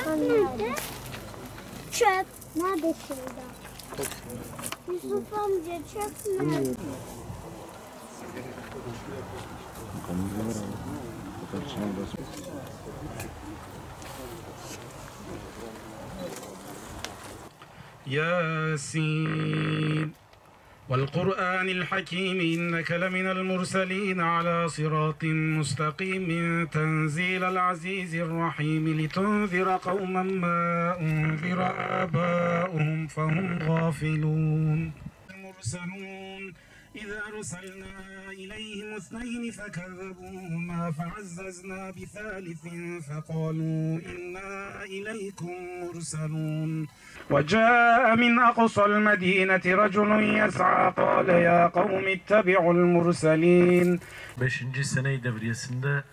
Nerede? Çöp. Nerede şurada? Yusuf amca çöp nerede? ياسين والقرآن الحكيم إنك لمن المرسلين على صراط مستقيم تنزيل العزيز الرحيم لتنذر قوما ما أنذر آباؤهم فهم غافلون المرسلون إذا أرسلنا إليهم اثنين فكذبوهما فعززنا بثالث فقالوا إنا إليكم مرسلون وجاء من أقصى المدينة رجل يسعى قال يا قوم اتبعوا المرسلين 5. sene devriyesinde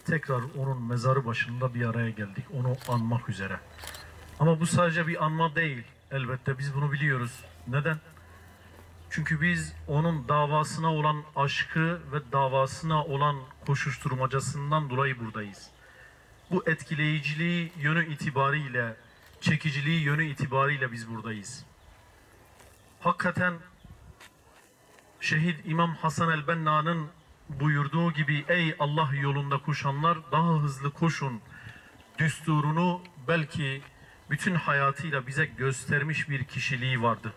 tekrar onun mezarı başında bir araya geldik. Onu anmak üzere. Ama bu sadece bir anma değil. Elbette biz bunu biliyoruz. Neden? Çünkü biz onun davasına olan aşkı ve davasına olan koşuşturmacasından dolayı buradayız. Bu etkileyiciliği yönü itibariyle, çekiciliği yönü itibariyle biz buradayız. Hakikaten Şehit İmam Hasan el-Benna'nın buyurduğu gibi ey Allah yolunda koşanlar daha hızlı koşun düsturunu belki bütün hayatıyla bize göstermiş bir kişiliği vardı.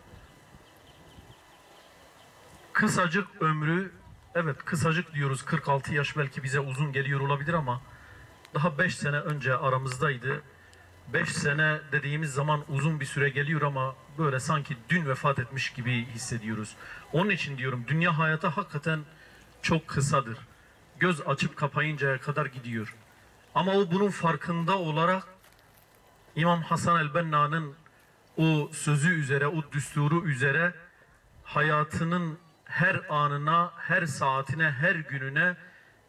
Kısacık ömrü, evet kısacık diyoruz, 46 yaş belki bize uzun geliyor olabilir ama daha 5 sene önce aramızdaydı. 5 sene dediğimiz zaman uzun bir süre geliyor ama böyle sanki dün vefat etmiş gibi hissediyoruz. Onun için diyorum dünya hayatı hakikaten çok kısadır. Göz açıp kapayıncaya kadar gidiyor. Ama o bunun farkında olarak İmam Hasan el-Benna'nın o sözü üzere, o düsturu üzere hayatının her anına, her saatine, her gününe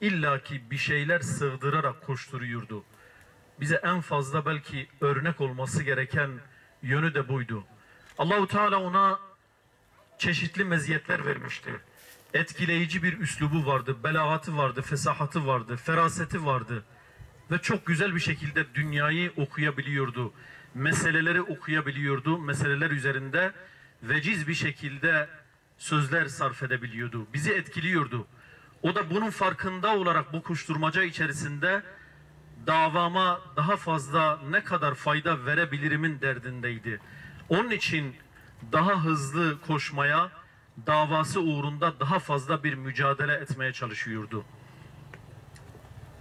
illaki bir şeyler sığdırarak koşturuyordu. Bize en fazla belki örnek olması gereken yönü de buydu. Allahu Teala ona çeşitli meziyetler vermişti. Etkileyici bir üslubu vardı, belagatı vardı, fesahatı vardı, feraseti vardı. Ve çok güzel bir şekilde dünyayı okuyabiliyordu. Meseleleri okuyabiliyordu. Meseleler üzerinde veciz bir şekilde sözler sarf edebiliyordu. Bizi etkiliyordu. O da bunun farkında olarak bu koşturmaca içerisinde davama daha fazla ne kadar fayda verebilirimin derdindeydi. Onun için daha hızlı koşmaya, davası uğrunda daha fazla bir mücadele etmeye çalışıyordu.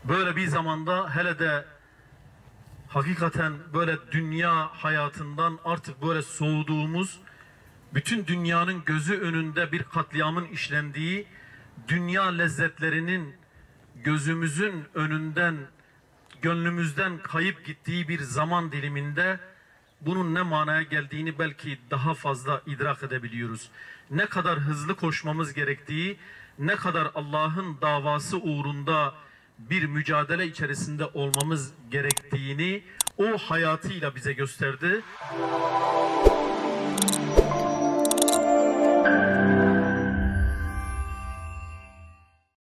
Böyle bir zamanda hele de hakikaten böyle dünya hayatından artık böyle soğuduğumuz, bütün dünyanın gözü önünde bir katliamın işlendiği, dünya lezzetlerinin gözümüzün önünden, gönlümüzden kayıp gittiği bir zaman diliminde bunun ne manaya geldiğini belki daha fazla idrak edebiliyoruz. Ne kadar hızlı koşmamız gerektiği, ne kadar Allah'ın davası uğrunda bir mücadele içerisinde olmamız gerektiğini o hayatıyla bize gösterdi.